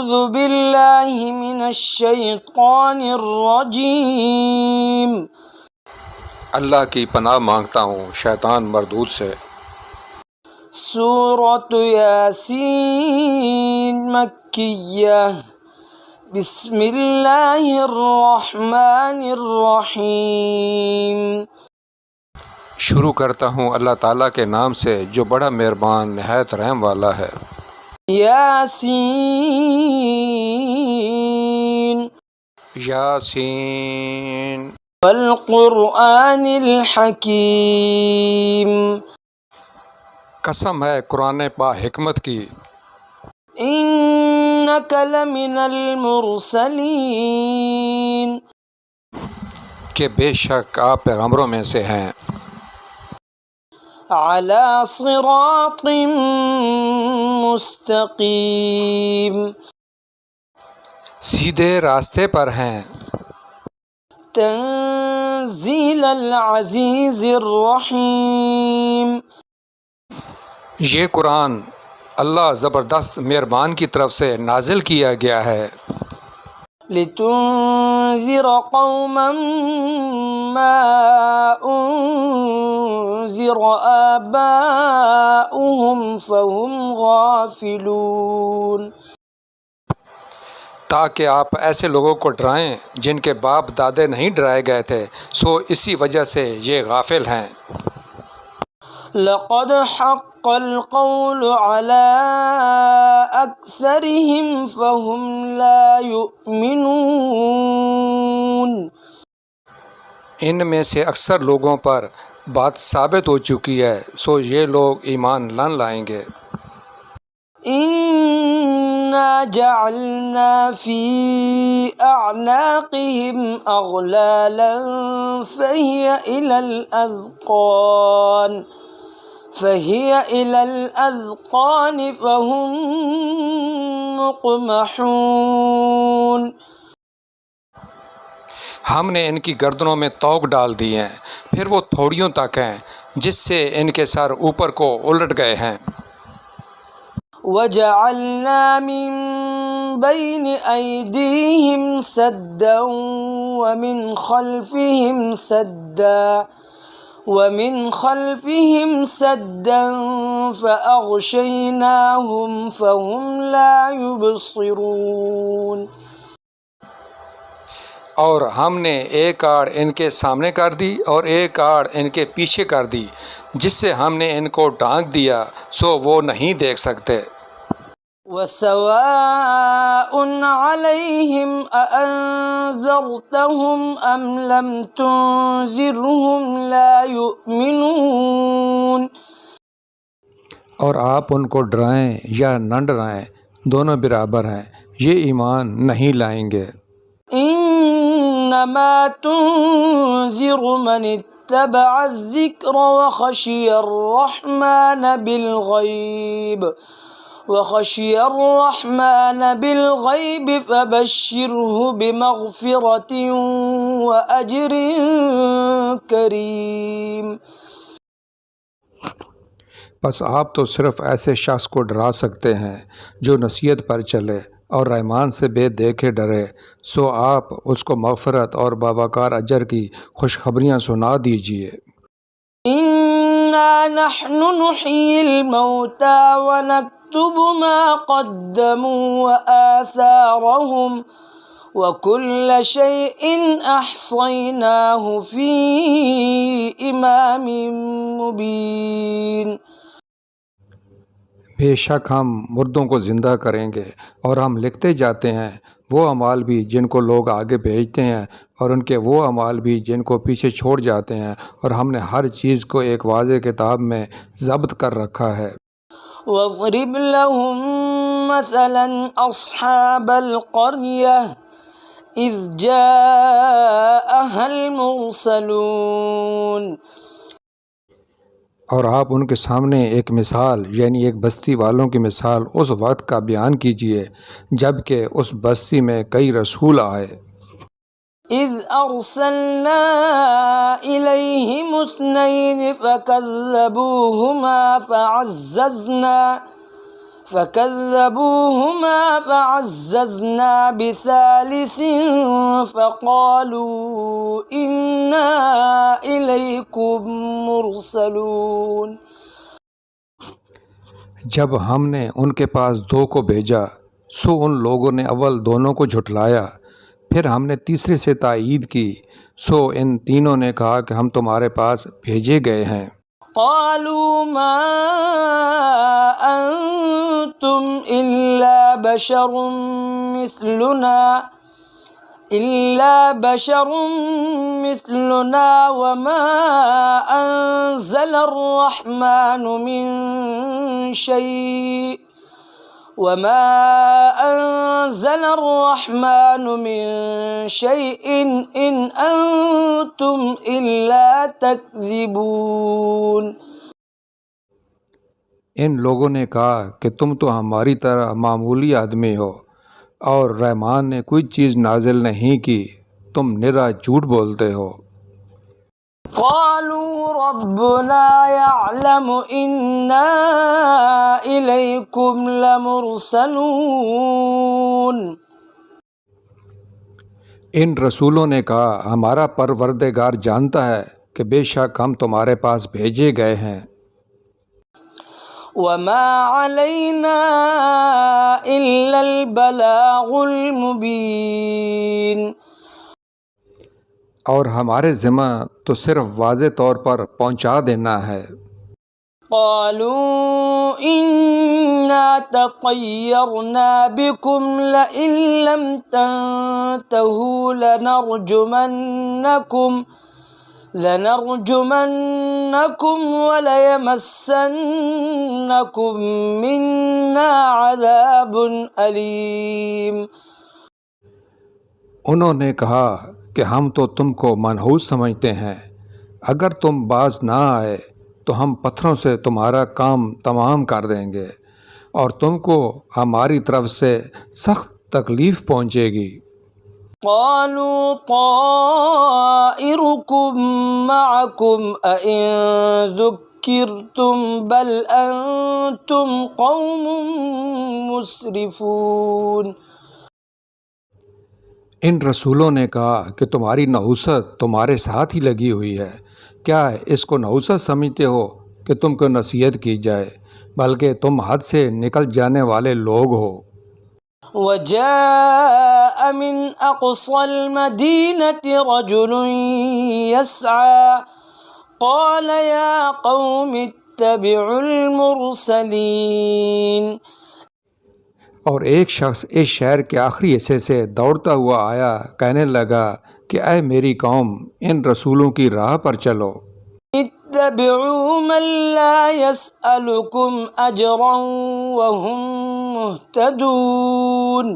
أعوذ بالله من الشيطان الرجيم اللہ کی پناہ مانگتا ہوں شیطان مردود سے۔ سورة یاسین مکیہ بسم اللہ الرحمن الرحیم۔ شروع کرتا ہوں اللہ تعالیٰ کے نام سے جو بڑا مہربان نہایت رحم والا ہے۔ یاسین یاسین والقرآن الحکیم۔ قسم ہے قرآن با حکمت کی۔ انک لمن المرسلین، کہ بے شک آپ پیغمبروں میں سے ہیں۔ علی صراط مستقیم، سیدھے راستے پر ہیں۔ تنزیل العزیز الرحیم، یہ قرآن اللہ زبردست مہربان کی طرف سے نازل کیا گیا ہے۔ لتنذر قوما ما انذر آباؤهم فهم غافلون، تاکہ آپ ایسے لوگوں کو ڈرائیں جن کے باپ دادے نہیں ڈرائے گئے تھے، سو اسی وجہ سے یہ غافل ہیں۔ لقد حق القول على أكثرهم فهم لا يؤمنون، ان میں سے اکثر لوگوں پر بات ثابت ہو چکی ہے، سو یہ لوگ ایمان نہ لائیں گے۔ إنا جعلنا في أعناقهم أغلالا فهي إلى الأذقان فهم مقمحون، ہم نے ان کی گردنوں میں توق ڈال دی ہیں، پھر وہ تھوڑیوں تک ہیں جس سے ان کے سر اوپر کو الٹ گئے ہیں۔ وجعلنا من بين أيديهم سدا ومن خلفهم سدا فأغشيناهم فهم لا يبصرون، اور ہم نے ایک آڑ ان کے سامنے کر دی اور ایک آڑ ان کے پیچھے کر دی، جس سے ہم نے ان کو ڈھانک دیا سو وہ نہیں دیکھ سکتے۔ وسواء عليهم أأنذرتهم أم لم تنذرهم لا يؤمنون، اور آپ ان کو ڈرائیں یا نہ ڈرائیں دونوں برابر ہیں، یہ ایمان نہیں لائیں گے۔ انما تنذر من اتبع الذکر وخشی الرحمن بالغیب فبشره بمغفرة وأجر کریم۔ بس آپ تو صرف ایسے شخص کو ڈرا سکتے ہیں جو نصیحت پر چلے اور رحمان سے بے دیکھے ڈرے، سو آپ اس کو مغفرت اور باوقار اجر کی خوشخبریاں سنا دیجیے۔ انا نحن نحيي الموتى ونكتب ما قدموا وآثارهم وكل شيء أحصيناه في إمام مبين، بے شک ہم مردوں کو زندہ کریں گے اور ہم لکھتے جاتے ہیں وہ اعمال بھی جن کو لوگ آگے بھیجتے ہیں اور ان کے وہ اعمال بھی جن کو پیچھے چھوڑ جاتے ہیں، اور ہم نے ہر چیز کو ایک واضح کتاب میں ضبط کر رکھا ہے۔ واضرب لهم مثلا أصحاب القرية إذ جاءها المرسلون، اور آپ ان کے سامنے ایک مثال یعنی ایک بستی والوں کی مثال اس وقت کا بیان کیجیے جب کہ اس بستی میں کئی رسول آئے۔ إذ أرسلنا إليهم 2 فكذبوهما فكذبوهما فعززنا بثالث فقالوا إنا إليكم مرسلون. جب ہم نے ان کے پاس دو کو بھیجا سو ان لوگوں نے اول دونوں کو جھٹلایا، پھر ہم نے تیسرے سے تائید کی سو ان تینوں نے کہا کہ ہم تمہارے پاس بھیجے گئے ہیں. قالوا ما أنتم إلا بشر مثلنا وما أنزل الرحمن من شيء إن أنتم إلا تكذبون. ان لوگوں نے کہا کہ تم تو ہماری طرح معمولی آدمی ہو اور رحمان نے کوئی چیز نازل نہیں کی، تم نرا جھوٹ بولتے ہو. قالوا ربنا يعلم إنا إليكم لمرسلون. ان رسولوں نے کہا ہمارا پروردگار جانتا ہے کہ بے شک ہم تمہارے پاس بھیجے گئے ہیں. وما علينا إلا البلاغ المبين. اور ہمارے ذمہ تو صرف واضح طور پر پہنچا دینا ہے. قالوا إنا تطيرنا بكم لئن لم تنتهوا لنرجمنكم وليمسنكم منا عذاب أليم. انہوں نے کہا کہ ہم تو تم کو منحوس سمجھتے ہیں، اگر تم باز نہ آئے تو ہم پتھروں سے تمہارا کام تمام کر دیں گے اور تم کو ہماری طرف سے سخت تکلیف پہنچے گی. قالوا طائركم معكم أئن ذكرتم بل أنتم قوم مسرفون. ان رسولوں نے کہا کہ تمہاری نحوست تمہارے ساتھ ہی لگی ہوئی ہے، کیا اس کو نحوست سمجھتے ہو کہ تم کو نصیحت کی جائے، بلکہ تم حد سے نکل جانے والے لوگ ہو. وجاء من أقصى المدينة رجل يسعى قال يا قوم اتبعوا المرسلين. اور ایک شخص اس شہر کے آخری حصے سے دوڑتا ہوا آیا، کہنے لگا کہ اے میری قوم، ان رسولوں کی راہ پر چلو. اتبعوا من لا يسألكم أجرا وهم مهتدون.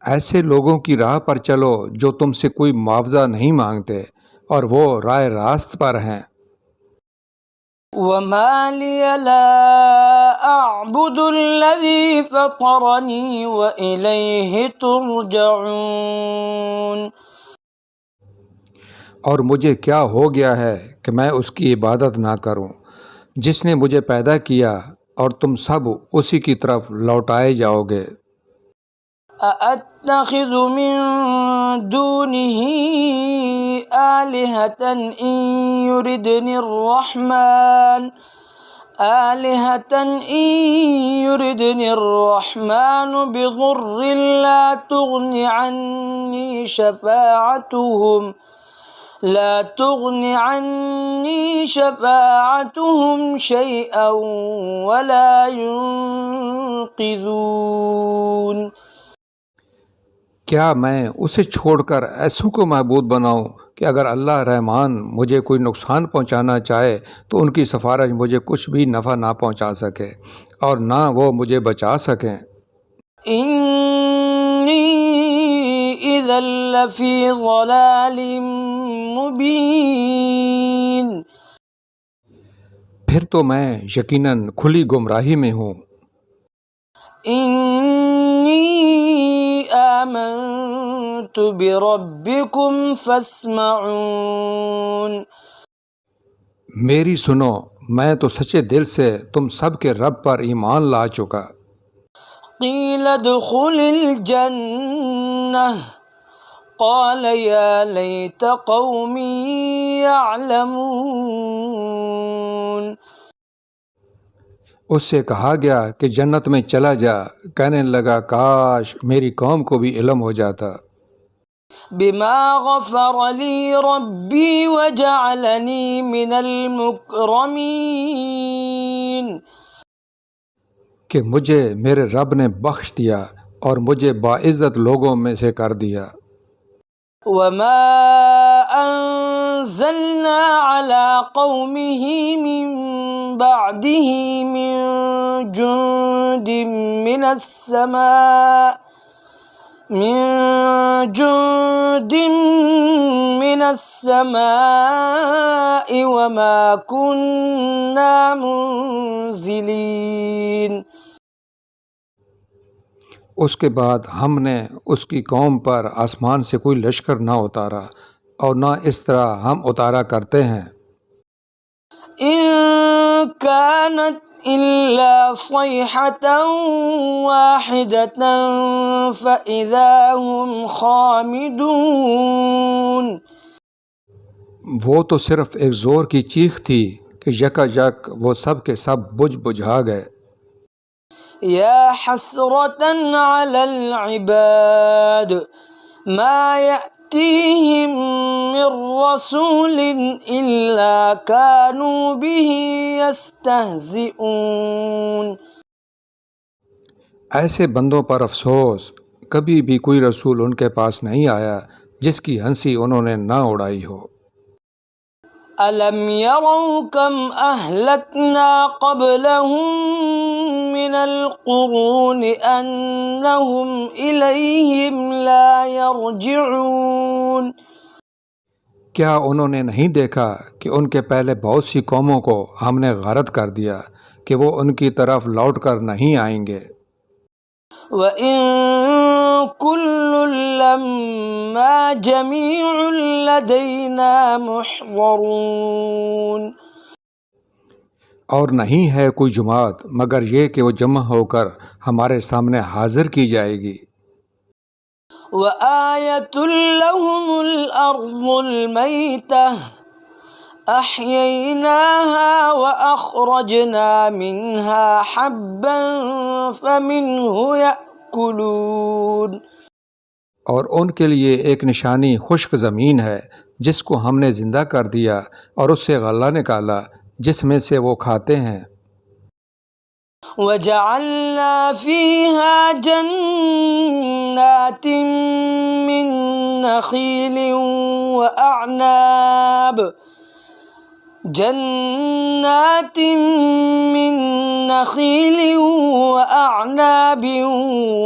ایسے لوگوں کی راہ پر چلو جو تم سے کوئی معاوضہ نہیں مانگتے اور وہ راہ راست پر ہیں. وما لي لا أعبد الذي فطرني وإليه ترجعون. اور مجھے کیا ہو گیا ہے کہ میں اس کی عبادت نہ کروں جس نے مجھے پیدا کیا اور تم سب اسی کی طرف لوٹائے جاؤ گے. أأتخذ من دونه آلهة إن يردني الرحمن بضر لا تغن عني شفاعتهم شيئا ولا ينقذون. کیا میں اسے چھوڑ کر ایسوں کو معبود بناؤں کہ اگر اللہ رحمان مجھے کوئی نقصان پہنچانا چاہے تو ان کی سفارش مجھے کچھ بھی نفع نہ پہنچا سکے اور نہ وہ مجھے بچا سکیں. انی اذا لفی ضلال مبین. پھر تو میں یقیناً کھلی گمراہی میں ہوں. انی آمنت بربکم فاسمعون. میری سنو، میں تو سچے دل سے تم سب کے رب پر ایمان لا چکا۔ قیل ادخل الجنہ قال یا لیت قومی یعلمون۔ اس سے کہا گیا کہ جنت میں چلا جا، کہنے لگا کاش میری قوم کو بھی علم ہو جاتا۔ بما غفر لی ربی وجعلنی من المکرمین، کہ مجھے میرے رب نے بخش دیا اور مجھے باعزت لوگوں میں سے کر دیا۔ وما انزلنا على قومه من بعده من جند من السماء وما كنا منزلين۔ اس کے بعد ہم نے اس کی قوم پر آسمان سے کوئی لشکر نہ اتارا اور نہ اس طرح ہم اتارا کرتے ہیں۔ إن كانت إلا صيحة واحدة فإذا هم خامدون۔ وہ تو صرف ایک زور کی چیخ تھی کہ یکا یک وہ سب کے سب بجھا گئے۔ يا حسرة على العباد ما يأتيهم من رسول إلا كانوا به يستهزئون۔ ایسے بندوں پر افسوس، کبھی بھی کوئی رسول ان کے پاس نہیں آیا جس کی ہنسی انہوں نے نہ اڑائی ہو۔ أَلَمْ يَرَوْا كَمْ أَهْلَكْنَا قَبْلَهُمْ مِنَ الْقُرُونِ أَنَّهُمْ إِلَيْهِمْ لَا يَرْجِعُونَ۔ کیا انہوں نے نہیں دیکھا کہ ان کے پہلے بہت سی قوموں کو ہم نے غارت کر دیا کہ وہ ان کی طرف لوٹ کر نہیں آئیں گے۔ وَإِن كُلٌّ لَّمَّا جَمِيعٌ لَّدَيْنَا مُحْضَرُونَ۔ اور نہیں ہے کوئی جماعت مگر یہ کہ وہ جمع ہو کر ہمارے سامنے حاضر کی جائے گی۔ وَآيَةٌ لَّهُمُ الْأَرْضُ الْمَيْتَةُ أَحْيَيْنَاهَا وَأَخْرَجْنَا مِنْهَا حَبًّا فَمِنْهُ يَأْكُلُونَ۔ اور ان کے لیے ایک نشانی خشک زمین ہے جس کو ہم نے زندہ کر دیا اور اس سے غلہ نکالا جس میں سے وہ کھاتے ہیں۔ وَجَعَلْنَا فِيهَا جَنَّاتٍ مِّن نَّخِيلٍ وَأَعْنَابٍ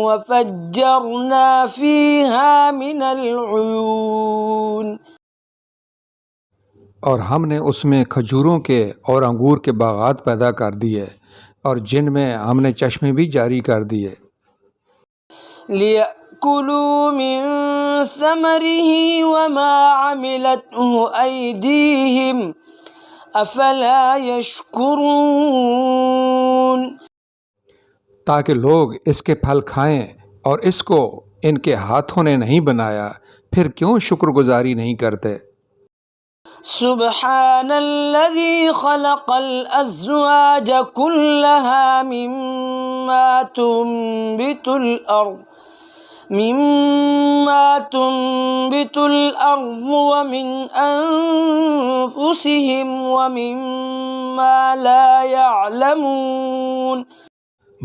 وَفَجَّرْنَا فِيهَا مِنَ الْعُيُونِ۔ اور ہم نے اس میں کھجوروں کے اور انگور کے باغات پیدا کر دیے اور جن میں ہم نے چشمے بھی جاری کر دیے۔ لِيَأْكُلُوا مِن ثَمَرِهِ وَمَا عَمِلَتْهُ أَيْدِيهِمْ أَفَلَا يَشْكُرُونَ۔ تاکہ لوگ اس کے پھل کھائیں اور اس کو ان کے ہاتھوں نے نہیں بنایا، پھر کیوں شکر گزاری نہیں کرتے؟ سبحان الذي خلق الأزواج كلها مما تنبت الأرض ومن أنفسهم ومما لا يعلمون۔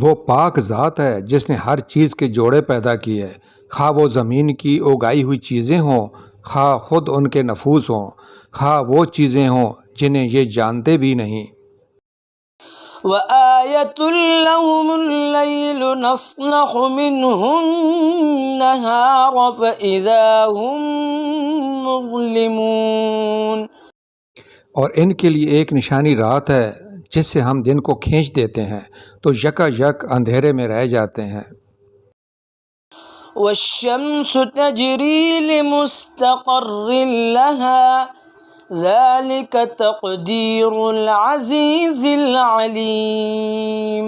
وہ پاک ذات ہے جس نے ہر چیز کے جوڑے پیدا کیے، خواہ وہ زمین کی اگائی ہوئی چیزیں ہوں، خواہ خود ان کے نفوس ہوں، خواہ وہ چیزیں ہوں جنہیں یہ جانتے بھی نہیں۔ وَآيَةٌ لَّهُمُ اللَّيْلُ نَسْلَخُ مِنْهُ النَّهَارَ فَإِذَا هُم مُظْلِمُونَ۔ اور ان کے لیے ایک نشانی رات ہے جس سے ہم دن کو کھینچ دیتے ہیں تو یکا یک اندھیرے میں رہ جاتے ہیں۔ وَالشَّمْسُ تَجْرِي لِمُسْتَقَرٍّ لَّهَا ذلك تقدیر العزیز العلیم.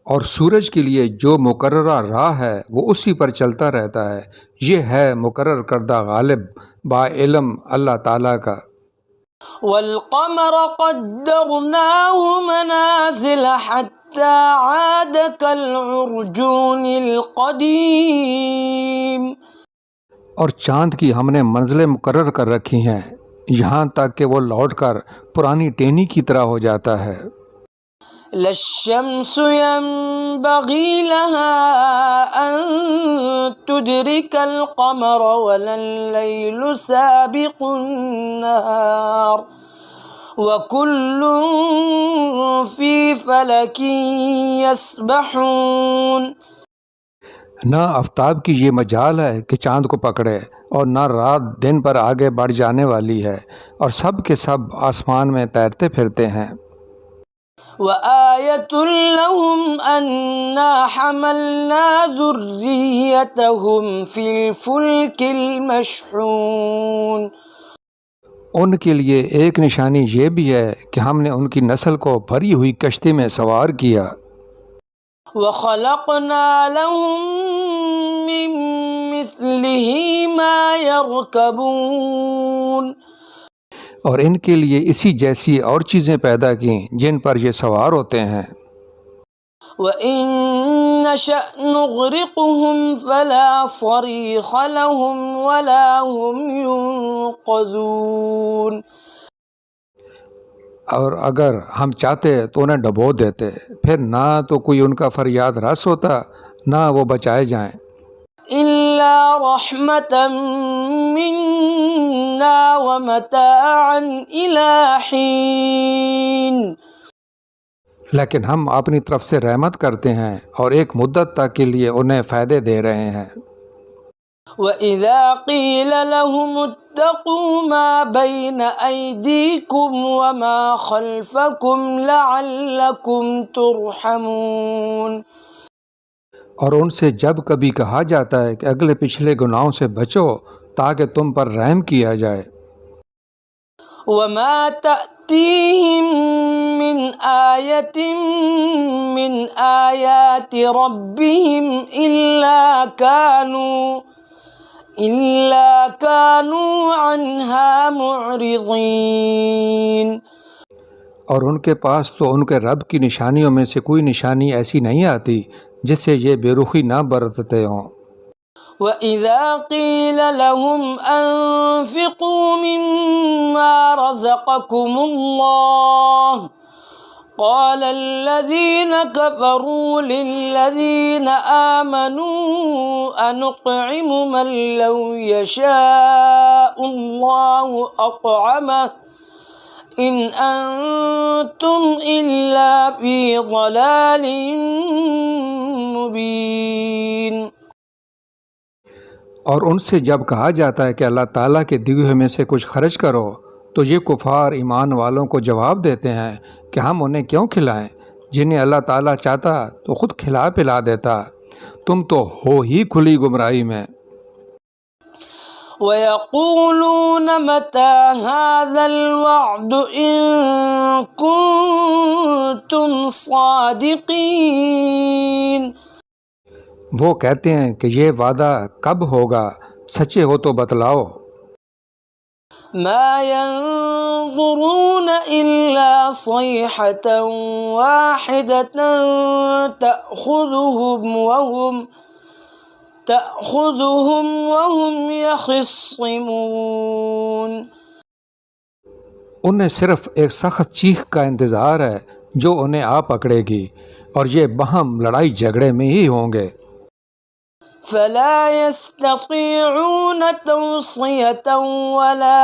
اور سورج کے لیے جو مقررہ راہ ہے وہ اسی پر چلتا رہتا ہے، یہ ہے مقرر کردہ غالب با علم اللہ تعالیٰ کا. والقمر قدرناه منازل حتى عاد كالعرجون القديم. اور چاند کی ہم نے منزلیں مقرر کر رکھی ہیں یہاں تک کہ وہ لوٹ کر پرانی ٹینی کی طرح ہو جاتا ہے. لا الشمس ينبغي لها أن تدرك القمر ولا الليل سابق النهار وكل في فلك يسبحون. نہ آفتاب کی یہ مجال ہے کہ چاند کو پکڑے اور نہ رات دن پر آگے بڑھ جانے والی ہے، اور سب کے سب آسمان میں تیرتے پھرتے ہیں. وآية لهم أنا حملنا ذريتهم في الفلك المشحون. ان کے لیے ایک نشانی یہ بھی ہے کہ ہم نے ان کی نسل کو بھری ہوئی کشتی میں سوار کیا. وخلقنا لهم من مثله ما يركبون. اور ان کے لیے اسی جیسی اور چیزیں پیدا کیں جن پر یہ سوار ہوتے ہیں. وَإِن نَّشَأْ نُغْرِقْهُمْ فَلَا صَرِيخَ لَهُمْ وَلَا هُمْ يُنقَذُونَ. اور اگر ہم چاہتے تو انہیں ڈبو دیتے، پھر نہ تو کوئی ان کا فریاد رس ہوتا نہ وہ بچائے جائیں. إِلَّا رَحْمَةً مِّنَّا وَمَتَاعًا إِلَىٰ حِينٍ. لیکن ہم اپنی طرف سے رحمت کرتے ہیں اور ایک مدت تک کے لیے انہیں فائدے دے رہے ہیں. وَإِذَا قِيلَ لَهُمُ اتَّقُوا مَا بَيْنَ أَيْدِيكُمْ وَمَا خَلْفَكُمْ لَعَلَّكُمْ تُرْحَمُونَ. اور ان سے جب کبھی کہا جاتا ہے کہ اگلے پچھلے گناہوں سے بچو تاکہ تم پر رحم کیا جائے. وَمَا تَأْتِيهِم مِّنْ آيَةٍ مِّنْ آيَاتِ رَبِّهِمْ إِلَّا كَانُوا عَنْهَا مُعْرِضِينَ. اور ان کے پاس تو ان کے رب کی نشانیوں میں سے کوئی نشانی ایسی نہیں آتی جس سے یہ بے رخی نہ برتتے ہوں. وَإِذَا قِيلَ لَهُمْ أَنفِقُوا مِمَّا رَزَقَكُمُ اللَّهُ قَالَ الَّذِينَ كَفَرُوا لِلَّذِينَ آمَنُوا أَنُطْعِمُ مَن لَّوْ يَشَاءُ اللَّهُ أَطْعَمَهُ إِنْ أَنتُمْ إِلَّا فِي ضَلَالٍ مُّبِينٍ. اور ان سے جب کہا جاتا ہے کہ اللہ تعالیٰ کے دیے ہوئے میں سے کچھ خرچ کرو تو یہ کفار ایمان والوں کو جواب دیتے ہیں کہ ہم انہیں کیوں کھلائیں، جنہیں اللہ تعالیٰ چاہتا تو خود کھلا پلا دیتا، تم تو ہو ہی کھلی گمراہی میں. وَيَقُولُونَ مَتَىٰ هَٰذَا الْوَعْدُ إِن كُنتُمْ صَادِقِينَ. وہ کہتے ہیں کہ یہ وعدہ کب ہوگا، سچے ہو تو بتلاؤ. مَا يَنظُرُونَ إِلَّا صَيْحَةً وَاحِدَةً تَأْخُذُهُمْ وَهُمْ يَخِصِّمُونَ. انہیں صرف ایک سخت چیخ کا انتظار ہے جو انہیں آ پکڑے گی، اور یہ باہم لڑائی جھگڑے میں ہی ہوں گے. فَلَا يَسْتَطِيعُونَ تَوْصِيَةً وَلَا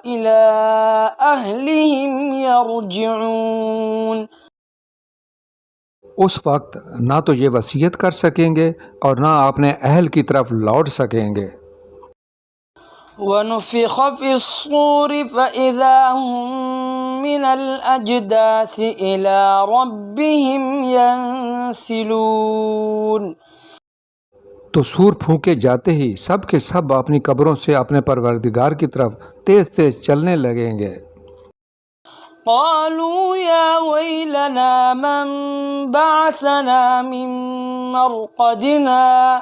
إِلَىٰ أَهْلِهِمْ يَرْجِعُونَ. اس وقت نہ تو یہ وصیت کر سکیں گے اور نہ اپنے اہل کی طرف لوٹ سکیں گے. وَنُفِخَ فِي الصُّورِ فَإِذَا هُم مِّنَ الْأَجْدَاثِ إِلَىٰ رَبِّهِمْ يَنسِلُونَ. تو سور پھونکے جاتے ہی سب کے سب اپنی قبروں سے اپنے پروردگار کی طرف تیز تیز چلنے لگیں گے۔ قالوا يا ويلنا من بعثنا من مرقدنا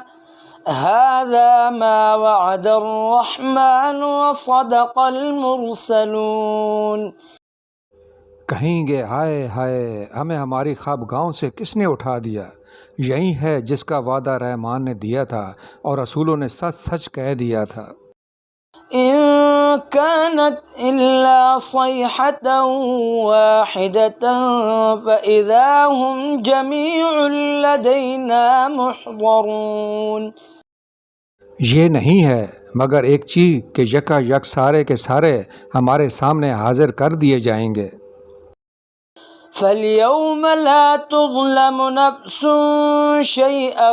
هذا ما وعد الرحمن وصدق المرسلون۔ کہیں گے ہائے ہائے، ہمیں ہماری خوابگاہوں سے کس نے اٹھا دیا؟ یہی ہے جس کا وعدہ رحمان نے دیا تھا اور رسولوں نے سچ سچ کہہ دیا تھا۔ إن كانت إلا صيحة واحدة فإذا هم جميع لدينا محضرون۔ یہ نہیں ہے مگر ایک چیز کہ یکا یک سارے کے سارے ہمارے سامنے حاضر کر دیے جائیں گے۔ فاليوم لا تظلم نفس شيئا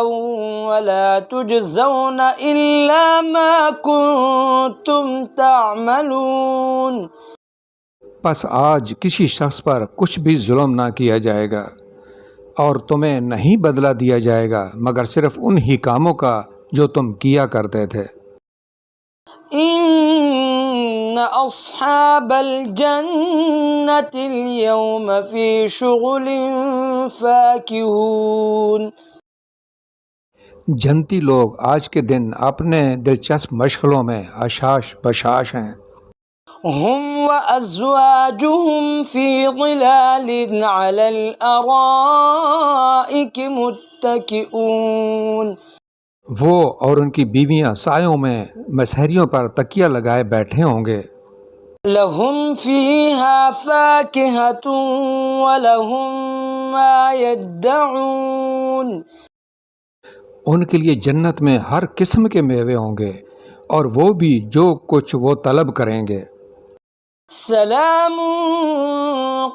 ولا تجزون إلا ما كنتم تعملون۔ پس آج کسی شخص پر کچھ بھی ظلم نہ کیا جائے گا اور تمہیں نہیں بدلہ دیا جائے گا مگر صرف ان ہی کاموں کا جو تم کیا کرتے تھے۔ إن أصحاب الجنة اليوم في شغل فاكهون۔ جنتی لوگ آج کے دن اپنے دلچسپ مشغلوں میں اشاش بشاش ہیں۔ هم وأزواجهم في ظلال على الأرائك متكئون۔ وہ اور ان کی بیویاں سایوں میں مسہریوں پر تکیہ لگائے بیٹھے ہوں گے۔ لهم فيها فاكهة ولهم ما يدعون۔ ان کے لیے جنت میں ہر قسم کے میوے ہوں گے اور وہ بھی جو کچھ وہ طلب کریں گے۔ سلام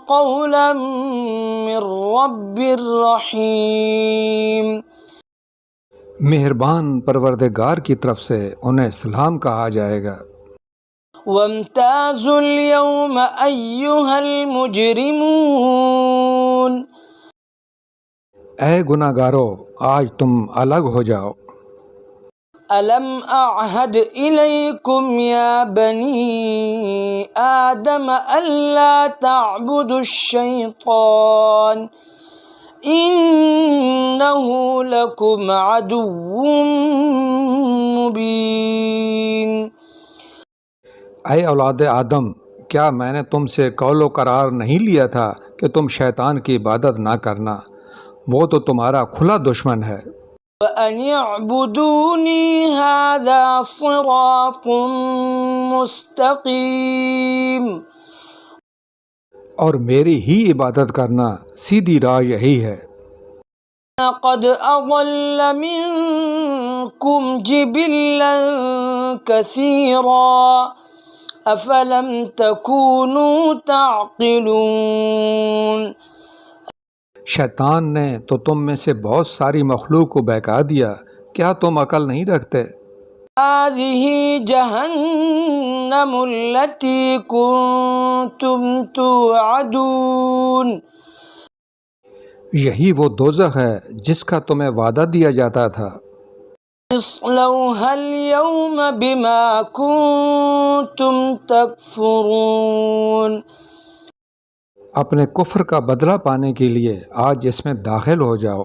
قولا من رب الرحیم۔ مہربان پروردگار کی طرف سے انہیں سلام کہا جائے گا۔ وامتازوا اليوم أيها المجرمون۔ اے گناہگارو، آج تم الگ ہو جاؤ۔ ألم أعهد إليكم يا بني آدم ألا تعبدوا الشيطان إنه لكم عدو مبين۔ اے اولاد آدم، کیا میں نے تم سے قول و قرار نہیں لیا تھا کہ تم شیطان کی عبادت نہ کرنا؟ وہ تو تمہارا کھلا دشمن ہے۔ وَأَنِ اعْبُدُونِي هَذَا صِرَاطٌ مُسْتَقِيمٌ۔ اور میری ہی عبادت کرنا سیدھی راہ یہی ہے۔ قَدْ أَضَلَّ مِنكُمْ جِبِلًّا كَثِيرًا أَفَلَمْ تَكُونُوا تَعْقِلُونَ۔ شیطان نے تو تم میں سے بہت ساری مخلوق کو بہکا دیا، کیا تم عقل نہیں رکھتے؟ هذه جهنم التي كنتم توعدون۔ یہی وہ دوزخ ہے جس کا تمہیں وعدہ دیا جاتا تھا۔ اصلوها اليوم بما كنتم تكفرون۔ اپنے کفر کا بدلہ پانے کے لیے آج اس میں داخل ہو جاؤ۔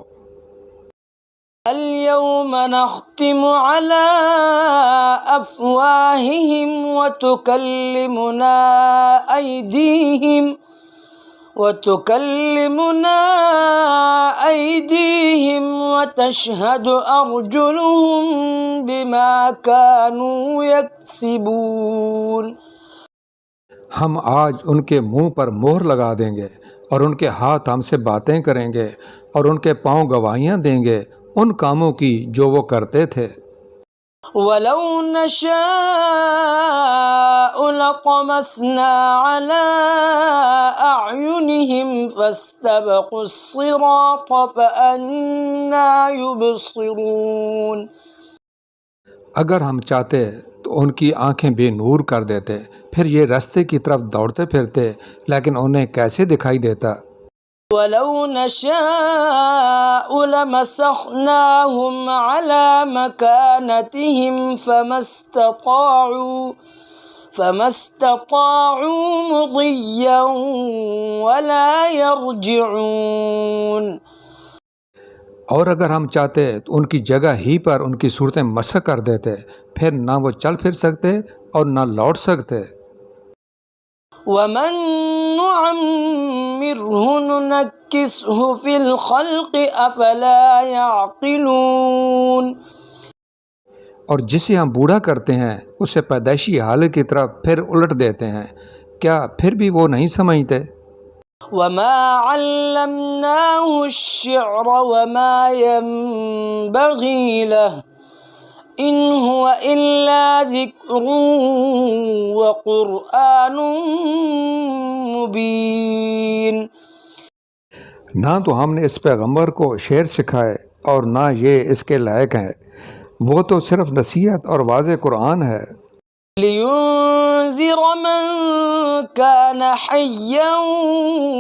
اليوم نختم على أفواههم وتكلمنا أيديهم وتشهد أرجلهم بما كانوا يكسبون۔ ہم آج ان کے منہ پر مہر لگا دیں گے اور ان کے ہاتھ ہم سے باتیں کریں گے اور ان کے پاؤں گواہیاں دیں گے ان کاموں کی جو وہ کرتے تھے۔ وَلَوْ نَشَاءُ لَطَمَسْنَا عَلَىٰ أَعْيُنِهِمْ فَاسْتَبَقُوا الصِّرَاطَ فَأَنَّىٰ يُبْصِرُونَ۔ اگر ہم چاہتے تو ان کی آنکھیں بے نور کر دیتے، پھر یہ رستے کی طرف دوڑتے پھرتے، لیکن انہیں کیسے دکھائی دیتا؟ ولو نشاء لمسخناهم على مكانتهم فما استطاعوا مضيا ولا يرجعون. اور اگر ہم چاہتے تو ان کی جگہ ہی پر ان کی صورتیں مسح کر دیتے، پھر نہ وہ چل پھر سکتے اور نہ لوٹ سکتے. ومن نعمره ننكسه في الخلق افلا يعقلون. اور جسے ہم بوڑھا کرتے ہیں اسے پیدائشی حالت کی طرف پھر الٹ دیتے ہیں، کیا پھر بھی وہ نہیں سمجھتے؟ وما علمناه الشعر وما ينبغي له ان هو الا ذکر وقرآن مبین. نہ تو ہم نے اس پیغمبر کو شعر سکھائے اور نہ یہ اس کے لائق ہے، وہ تو صرف نصیحت اور واضح قرآن ہے. لِيُنذِرَ مَن كَانَ حَيًّا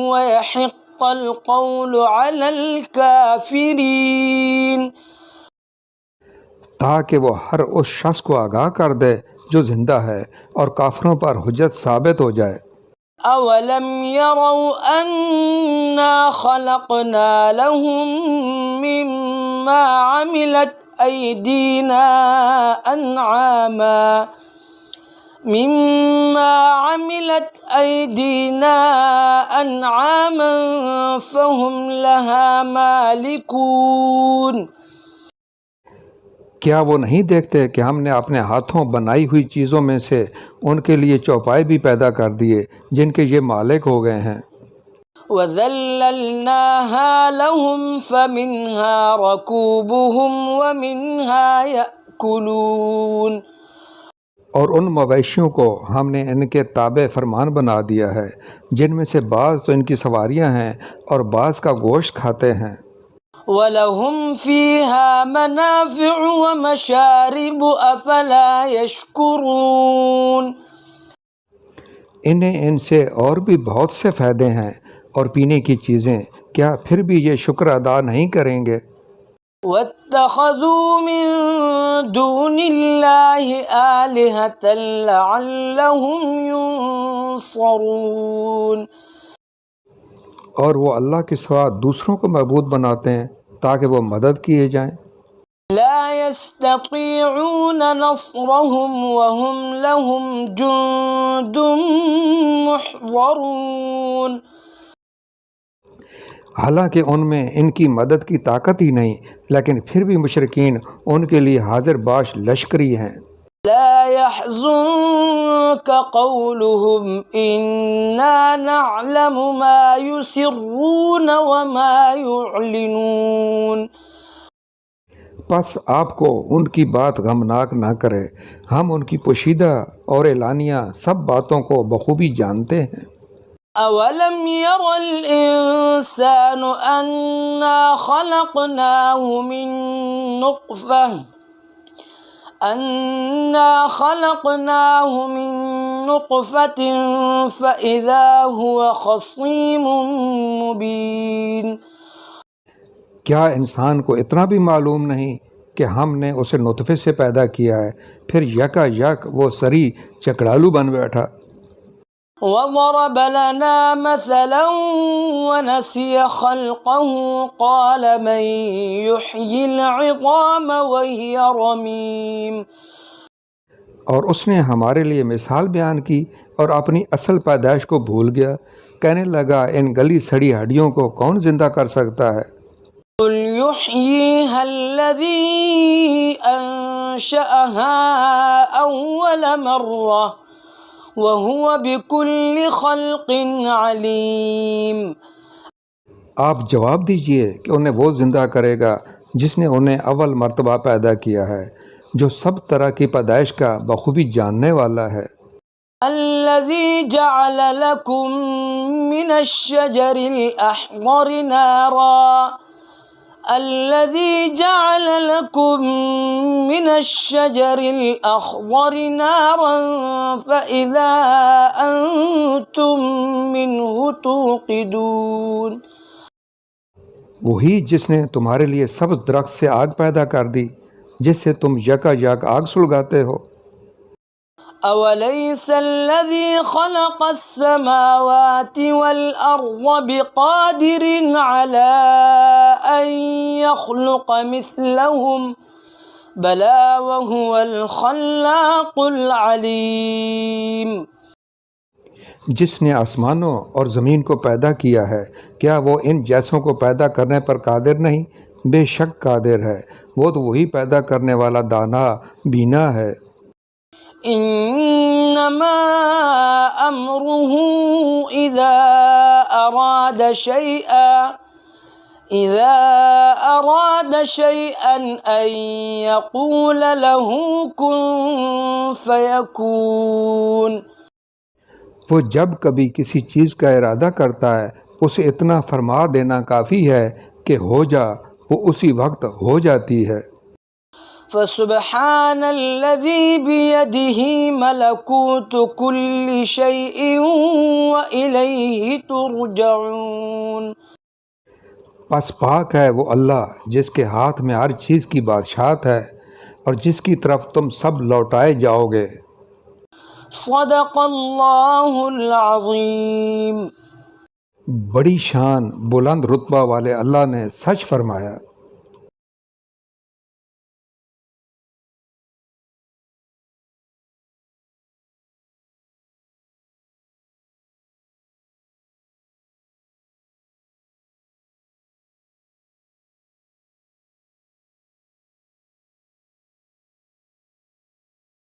وَيَحِقَّ الْقَوْلُ عَلَى الْكَافِرِينَ. تاکہ وہ ہر اس شخص کو آگاہ کر دے جو زندہ ہے اور کافروں پر حجت ثابت ہو جائے. أَوَلَمْ يَرَوْا أَنَّا خَلَقْنَا لَهُم مِّمَّا عَمِلَتْ أَيْدِينَا أَنْعَامًا فَهُمْ لَهَا مَالِكُونَ. کیا وہ نہیں دیکھتے کہ ہم نے اپنے ہاتھوں بنائی ہوئی چیزوں میں سے ان کے لیے چوپائے بھی پیدا کر دیے جن کے یہ مالک ہو گئے ہیں. وَذَلَّلْنَاهَا لَهُمْ فَمِنْهَا رَكُوبُهُمْ وَمِنْهَا يَأْكُلُونَ. اور ان مویشیوں کو ہم نے ان کے تابع فرمان بنا دیا ہے جن میں سے بعض تو ان کی سواریاں ہیں اور بعض کا گوشت کھاتے ہیں. وَلَهُمْ فِيهَا مَنَافِعُ وَمَشَارِبُ أَفَلَا يَشْكُرُونَ. انہیں ان سے اور بھی بہت سے فائدے ہیں اور پینے کی چیزیں، کیا پھر بھی یہ شکر ادا نہیں کریں گے؟ وَاتَّخَذُوا مِن دُونِ اللَّهِ آلِهَةً لَعَلَّهُمْ يُنصَرُونَ. اور وہ اللہ کے سوا دوسروں کو معبود بناتے ہیں تاکہ وہ مدد کیے جائیں. لا يستطيعون نصرهم وهم لهم جند محضرون. حالانکہ ان میں ان کی مدد کی طاقت ہی نہیں، لیکن پھر بھی مشرکین ان کے لیے حاضر باش لشکری ہیں. لا يحزنك قولهم إنا نعلم ما يسرون وما يعلنون. پس آپ کو ان کی بات غمناک نہ کرے، ہم ان کی پوشیدہ اور اعلانیہ سب باتوں کو بخوبی جانتے ہیں. أَوَلَمْ يَرَ الْإِنسَانُ أَنَّا خَلَقْنَاهُ مِن نُّطْفَةٍ فَإِذَا هُوَ خَصِيمٌ مُّبِينٌ. کیا انسان کو اتنا بھی معلوم نہیں کہ ہم نے اسے نطفے سے پیدا کیا ہے، پھر یکا یک وہ سری چکڑالو بن بیٹھا. وَضَرَبَ لَنَا مَثَلًا وَنَسِيَ خَلْقَهُ قَالَ مَن يُحْيِي الْعِظَامَ وَهِيَ رَمِيمٌ. اور اس نے ہمارے لیے مثال بیان کی اور اپنی اصل پیدائش کو بھول گیا، کہنے لگا ان گلی سڑی ہڈیوں کو کون زندہ کر سکتا ہے؟ قُلْ يُحْيِيهَا الَّذِي أَنشَأَهَا أَوَّلَ مَرَّةٍ وَهُوَ بِكُلِّ خَلْقٍ عَلِيمٌ. آپ جواب دیجئے کہ انہیں وہ زندہ کرے گا جس نے انہیں اول مرتبہ پیدا کیا ہے، جو سب طرح کی پیدائش کا بخوبی جاننے والا ہے. الَّذِي جَعَلَ لَكُم مِّنَ الشَّجَرِ الْأَخْضَرِ نَارًا فَإِذَا أَنتُم مِّنْهُ تُوقِدُونَ. وہی جس نے تمہارے لیے سبز درخت سے آگ پیدا کر دی جس سے تم یکا یک آگ سلگاتے ہو۔ أوليس الذي خلق السماوات والأرض بقادر على أن يخلق مثلهم بلى وهو الخلاق العليم۔ جس نے آسمانوں اور زمین کو پیدا کیا ہے کیا وہ ان جیسوں کو پیدا کرنے پر قادر نہیں؟ بے شک قادر ہے، وہ تو وہی پیدا کرنے والا دانا بینا ہے۔ انما امره اذا اراد شيئا ان يقول له كن فيكون۔ وہ جب کبھی کسی چیز کا ارادہ کرتا ہے اسے اتنا فرما دینا کافی ہے کہ ہو جا، وہ اسی وقت ہو جاتی ہے۔ فسبحان الذي بيده ملكوت كل شيء وإليه ترجعون۔ پس پاک ہے وہ اللہ جس کے ہاتھ میں ہر چیز کی بادشاہت ہے اور جس کی طرف تم سب لوٹائے جاؤ گے۔ صدق اللہ العظیم۔ بڑی شان بلند رتبہ والے اللہ نے سچ فرمایا۔